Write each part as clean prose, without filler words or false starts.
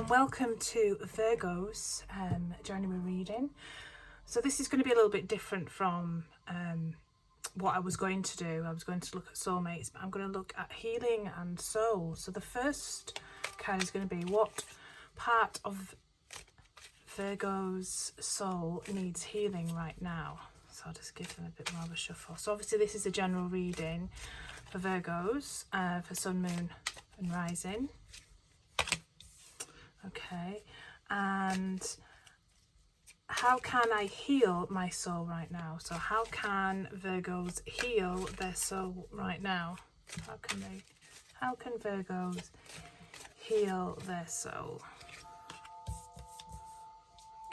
and welcome to Virgo's January reading. So this is going to be a little bit different from what I was going to do. I was going to look at soulmates, but I'm going to look at healing and soul. So the first card is going to be what part of Virgo's soul needs healing right now. So I'll just give them a bit more of a shuffle. So obviously this is a general reading for Virgos, for Sun, Moon and Rising. Okay, and how can I heal my soul right now? So how can Virgos heal their soul right now? How can Virgos heal their soul?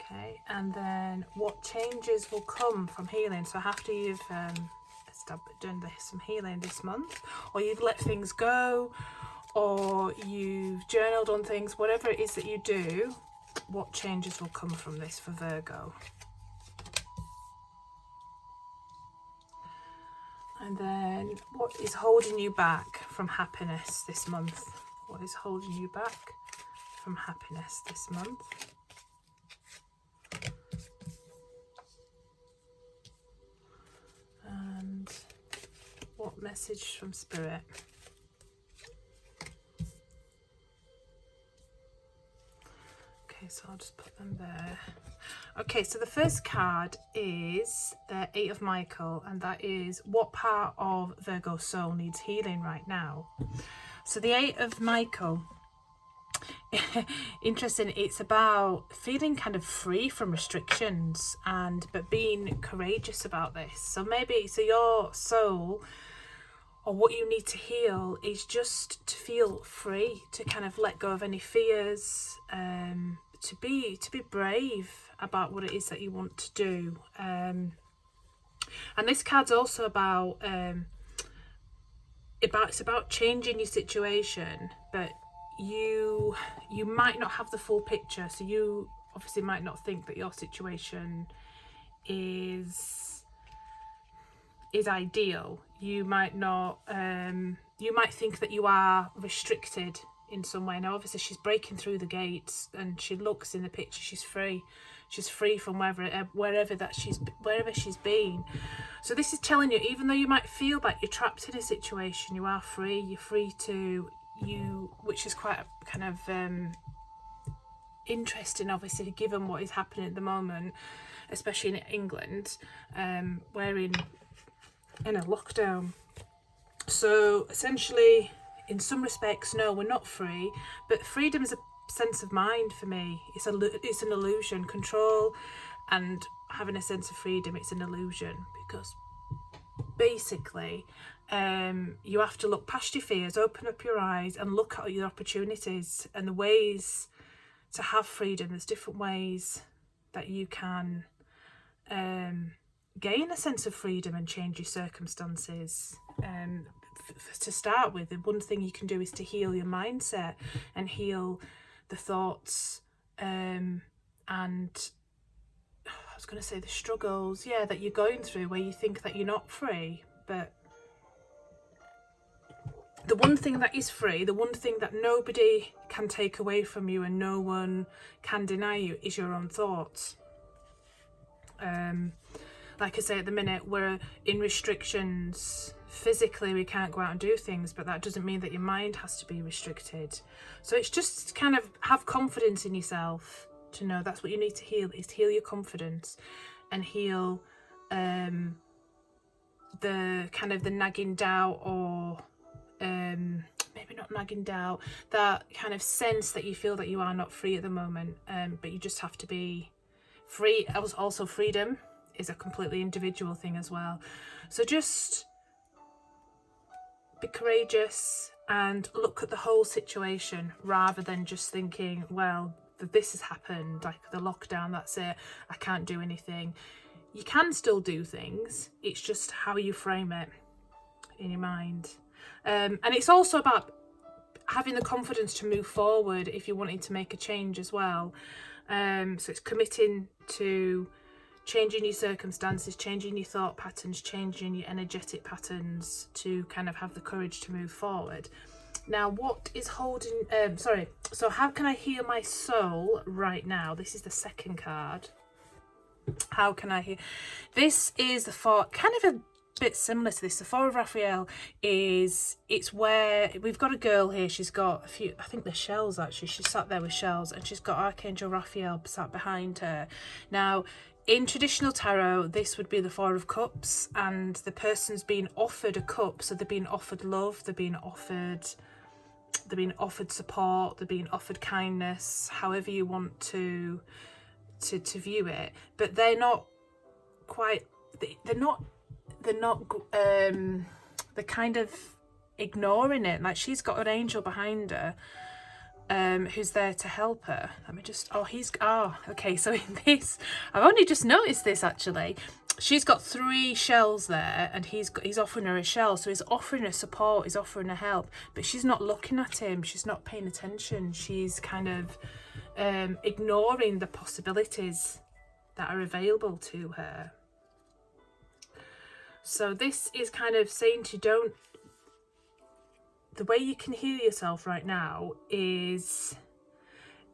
Okay, and then what changes will come from healing? So after you've done some healing this month, or you've let things go, or you've journaled on things, whatever it is that you do, what changes will come from this for Virgo? And then what is holding you back from happiness this month? What is holding you back from happiness this month? And what message from Spirit? Okay, so I'll just put them there. Okay, so the first card is the Eight of Michael, and that is what part of Virgo's soul needs healing right now. So the Eight of Michael, interesting, it's about feeling kind of free from restrictions but being courageous about this. So your soul, or what you need to heal, is just to feel free, to kind of let go of any fears, to be brave about what it is that you want to do. And this card's also about it's about changing your situation, but you might not have the full picture. So you obviously might not think that your situation is ideal. You might not you might think that you are restricted in some way. Now obviously she's breaking through the gates, and she looks in the picture, she's free from wherever she's been. So this is telling you, even though you might feel like you're trapped in a situation, you are free. You're free to which is quite a kind of interesting, obviously, given what is happening at the moment, especially in England, we're in a lockdown. So essentially, in some respects, no, we're not free, but freedom is a sense of mind for me. It's an illusion. Control and having a sense of freedom, it's an illusion, because basically you have to look past your fears, open up your eyes and look at your opportunities and the ways to have freedom. There's different ways that you can gain a sense of freedom and change your circumstances. To start with, the one thing you can do is to heal your mindset and heal the thoughts and I was going to say the struggles, that you're going through, where you think that you're not free. But the one thing that is free, the one thing that nobody can take away from you and no one can deny you, is your own thoughts. Like I say, at the minute we're in restrictions. Physically we can't go out and do things, but that doesn't mean that your mind has to be restricted. So it's just kind of have confidence in yourself, to know that's what you need to heal, is heal your confidence and heal the kind of the nagging doubt, or maybe not nagging doubt, that kind of sense that you feel that you are not free at the moment, but you just have to be free. Also, freedom is a completely individual thing as well. So just be courageous and look at the whole situation, rather than just thinking, well, this has happened, like the lockdown, that's it, I can't do anything. You can still do things, it's just how you frame it in your mind. And it's also about having the confidence to move forward if you're wanting to make a change as well. So it's committing to changing your circumstances, changing your thought patterns, changing your energetic patterns to kind of have the courage to move forward. Now, what is holding... sorry. So how can I heal my soul right now? This is the second card. How can I heal? This is the four... Kind of a bit similar to this. The Four of Raphael is... It's where... We've got a girl here. She's got a few... I think they're shells, actually. She's sat there with shells. And she's got Archangel Raphael sat behind her. Now... In traditional tarot, this would be the Four of Cups, and the person's being offered a cup, so they're being offered love, they're being offered support, they're being offered kindness, however you want to view it. But they're not quite. They're kind of ignoring it. Like, she's got an angel behind her. Who's there to help her. Let me just... okay, so in this... I've only just noticed this, actually. She's got 3 shells there, and he's offering her a shell, so he's offering her support, he's offering her help, but she's not looking at him, she's not paying attention, she's kind of ignoring the possibilities that are available to her. So this is kind of saying to you, don't... The way you can heal yourself right now is,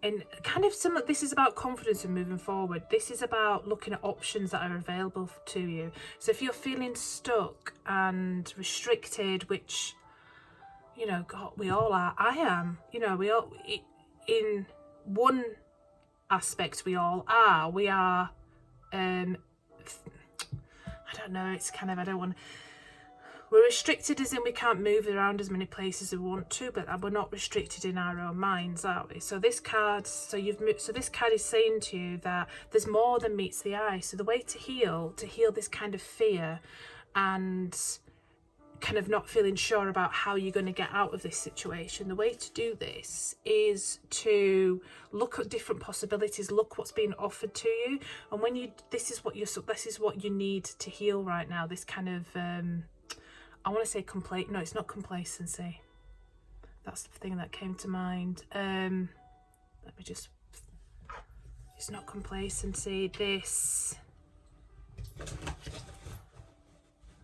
and kind of similar, this is about confidence and moving forward. This is about looking at options that are available to you. So if you're feeling stuck and restricted, which, you know, God, we all are. I am, you know, we all, in one aspect, we all are. We are, I don't know, it's kind of, I don't want... We're restricted as in we can't move around as many places as we want to, but we're not restricted in our own minds, are we? So this card, so this card is saying to you that there's more than meets the eye. So the way to heal this kind of fear and kind of not feeling sure about how you're going to get out of this situation, the way to do this is to look at different possibilities, look what's being offered to you, and when you this is what you need to heal right now. This kind of I want to say no, it's not complacency. That's the thing that came to mind. Let me just... It's not complacency. This...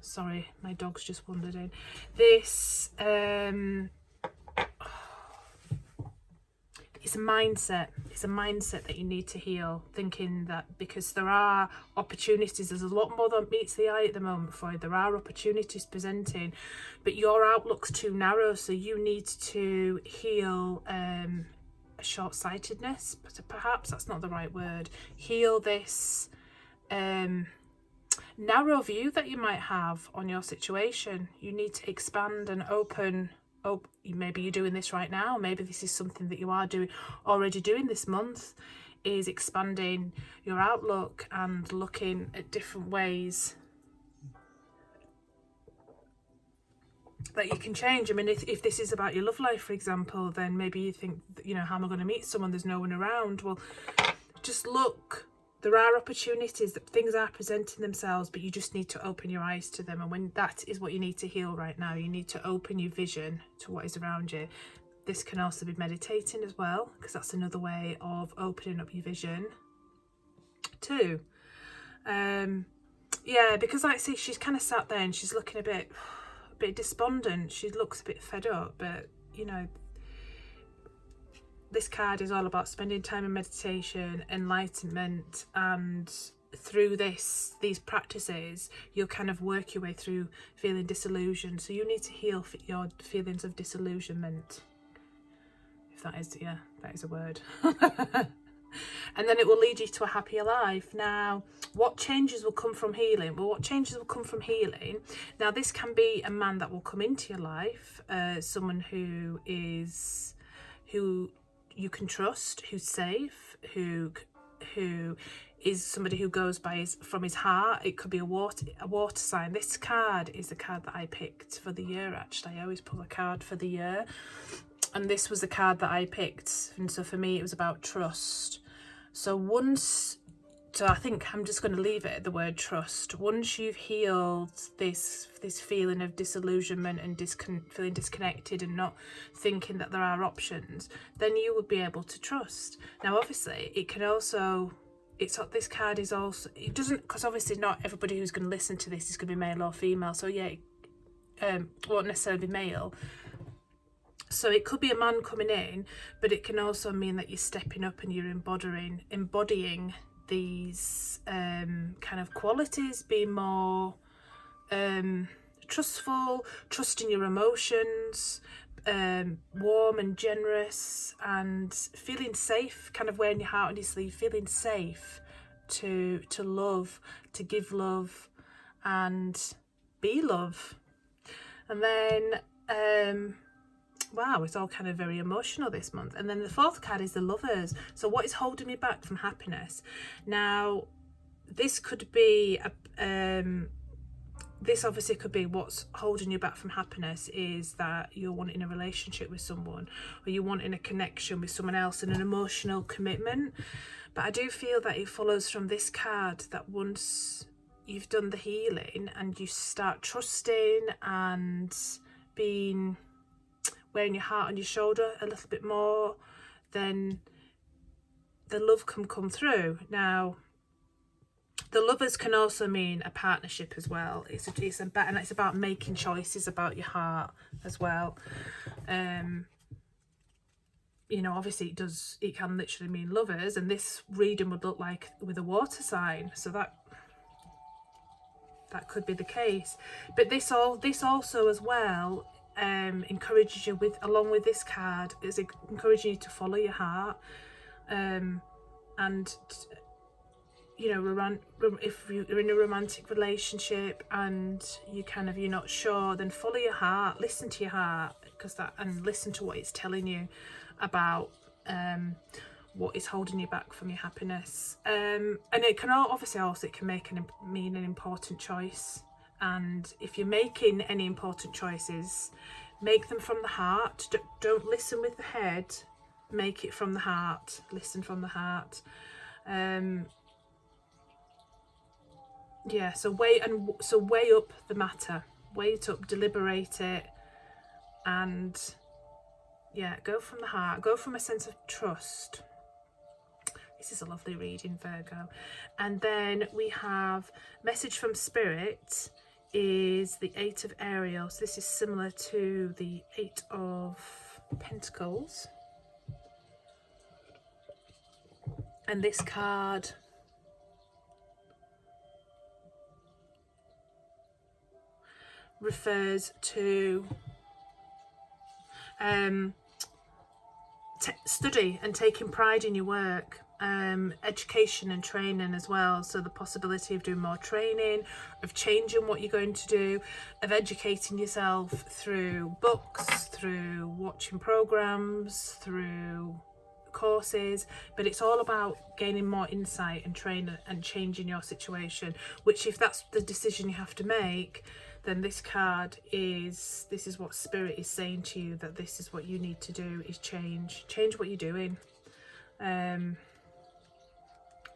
Sorry, my dog's just wandered in. This... It's a mindset. It's a mindset that you need to heal, thinking that because there are opportunities, there's a lot more that meets the eye at the moment for you. There are opportunities presenting, but your outlook's too narrow, so you need to heal a short-sightedness, but perhaps that's not the right word. Heal this narrow view that you might have on your situation. You need to expand and open. Oh, maybe you're doing this right now. Maybe this is something that you are already doing this month, is expanding your outlook and looking at different ways that you can change. I mean, if this is about your love life, for example, then maybe you think, you know, how am I going to meet someone? There's no one around. Well, just look. There are opportunities, that things are presenting themselves, but you just need to open your eyes to them. And when that is what you need to heal right now, you need to open your vision to what is around you. This can also be meditating as well, because that's another way of opening up your vision too. Yeah, because like I say, she's kind of sat there and she's looking a bit despondent. She looks a bit fed up, but you know, this card is all about spending time in meditation, enlightenment, and through these practices, you'll kind of work your way through feeling disillusioned. So you need to heal your feelings of disillusionment, if that is, yeah, that is a word. And then it will lead you to a happier life. Now, what changes will come from healing? Well, what changes will come from healing? Now, this can be a man that will come into your life, someone who you can trust, who's safe, who is somebody who goes from his heart. It could be a water sign. This card is the card that I picked for the year, actually. I always pull a card for the year, and this was the card that I picked. And so for me, it was about trust. So I think I'm just going to leave it at the word trust. Once you've healed this feeling of disillusionment and feeling disconnected and not thinking that there are options, then you would be able to trust. Now, obviously, it can also... this card is also... It doesn't... Because obviously not everybody who's going to listen to this is going to be male or female. So yeah, it won't necessarily be male. So it could be a man coming in, but it can also mean that you're stepping up and you're embodying these kind of qualities, being more trustful, trusting your emotions, warm and generous, and feeling safe, kind of wearing your heart on your sleeve, feeling safe to love, to give love, and be love. And then wow, it's all kind of very emotional this month. And then the fourth card is the Lovers. So what is holding me back from happiness? Now, this could be this obviously could be what's holding you back from happiness is that you're wanting a relationship with someone, or you're wanting a connection with someone else and an emotional commitment. But I do feel that it follows from this card that once you've done the healing and you start trusting and wearing your heart on your shoulder a little bit more, then the love can come through. Now, the Lovers can also mean a partnership as well. It's about making choices about your heart as well. You know, obviously it can literally mean lovers, and this reading would look like with a water sign, so that could be the case. But this also as well encourages you, along with this card, is encouraging you to follow your heart, and you know, if you're in a romantic relationship and you're not sure, then follow your heart, listen to your heart, and listen to what it's telling you about what is holding you back from your happiness. And it can mean an important choice. And if you're making any important choices, make them from the heart. Don't listen with the head. Make it from the heart. Listen from the heart. Yeah, so weigh up the matter, weigh it up, deliberate it, and yeah, go from the heart, go from a sense of trust. This is a lovely reading, Virgo. And then we have message from Spirit is the 8 of Ariel. So this is similar to the 8 of Pentacles. And this card refers to study and taking pride in your work, education and training as well. So the possibility of doing more training, of changing what you're going to do, of educating yourself through books, through watching programs, through courses. But it's all about gaining more insight and training and changing your situation, which, if that's the decision you have to make, then this is what Spirit is saying to you, that this is what you need to do, is change what you're doing,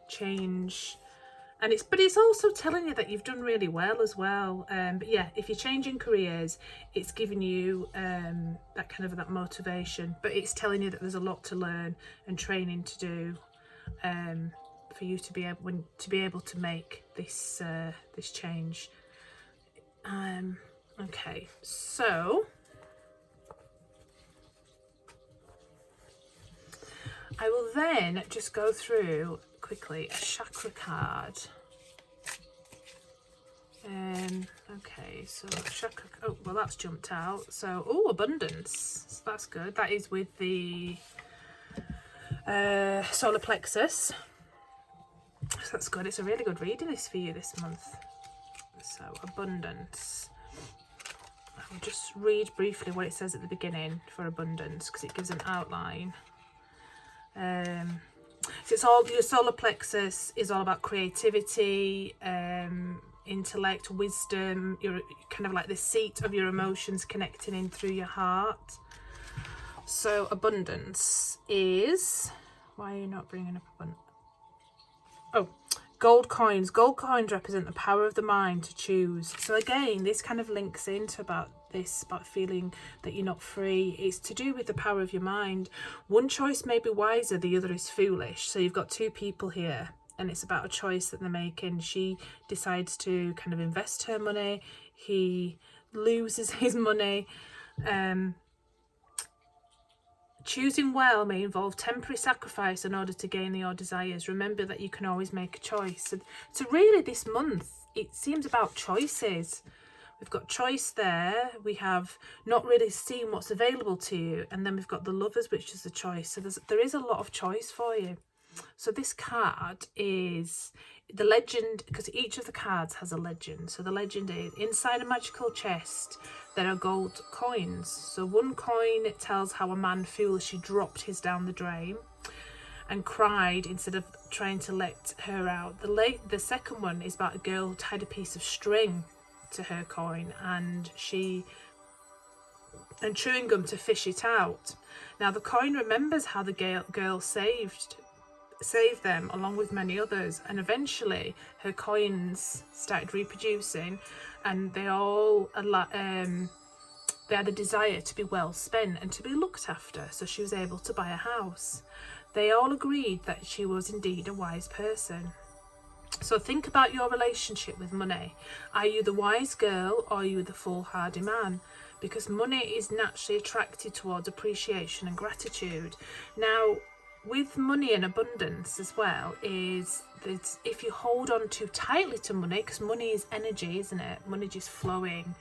change. And it's also telling you that you've done really well as well. But yeah, if you're changing careers, it's giving you that motivation, but it's telling you that there's a lot to learn and training to do, for you to be able to make this change. Okay, so I will then just go through quickly a chakra card. Okay, so chakra, oh well, that's jumped out. So abundance, so that's good. That is with the solar plexus, so that's good. It's a really good reading this for you this month. So abundance, I'll just read briefly what it says at the beginning for abundance, because it gives an outline. So it's all, your solar plexus is all about creativity, intellect, wisdom. You're kind of like the seat of your emotions, connecting in through your heart. So abundance is, why are you not bringing up abundance? Oh, gold coins. Gold coins represent the power of the mind to choose. So again, this kind of links into about feeling that you're not free. It's to do with the power of your mind. One choice may be wiser, the other is foolish. So you've got two people here, and it's about a choice that they're making. She decides to kind of invest her money. He loses his money. Choosing well may involve temporary sacrifice in order to gain your desires. Remember that you can always make a choice. So really this month, it seems about choices. We've got choice there. We have not really seen what's available to you. And then we've got the Lovers, which is the choice. So there is a lot of choice for you. So this card is the legend, because each of the cards has a legend. So the legend is, inside a magical chest, there are gold coins. So one coin, it tells how a man foolishly dropped his down the drain and cried instead of trying to let her out. The second one is about a girl who tied a piece of string to her coin and chewing gum to fish it out. Now the coin remembers how the girl saved them along with many others, and eventually her coins started reproducing, and they all they had a desire to be well spent and to be looked after, so she was able to buy a house. They all agreed that she was indeed a wise person. So think about your relationship with money. Are you the wise girl or are you the foolhardy man? Because money is naturally attracted towards appreciation and gratitude. Now, with money and abundance as well, is that if you hold on too tightly to money, because money is energy, isn't it? Money just flowing.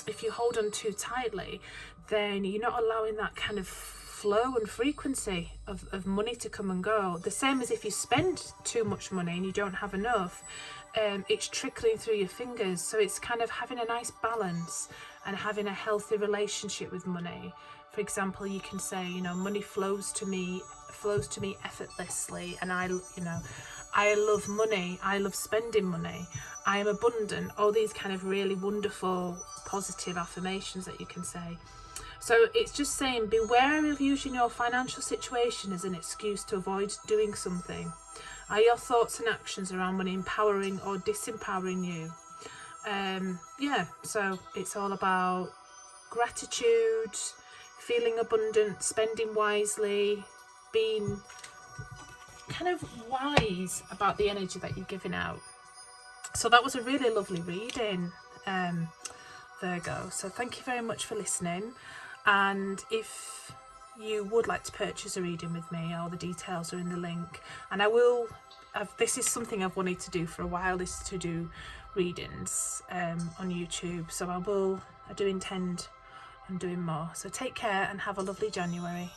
If you hold on too tightly, then you're not allowing that kind of flow and frequency of money to come and go. The same as if you spend too much money and you don't have enough, it's trickling through your fingers. So it's kind of having a nice balance and having a healthy relationship with money. For example, you can say, money flows to me effortlessly, and I love money, I love spending money, I am abundant. All these kind of really wonderful positive affirmations that you can say. So it's just saying, beware of using your financial situation as an excuse to avoid doing something. Are your thoughts and actions around money empowering or disempowering you? So it's all about gratitude, feeling abundant, spending wisely, being kind of wise about the energy that you're giving out. So that was a really lovely reading, Virgo. So thank you very much for listening. And if you would like to purchase a reading with me, all the details are in the link. And this is something I've wanted to do for a while, is to do readings on YouTube. So I do intend on doing more. So take care and have a lovely January.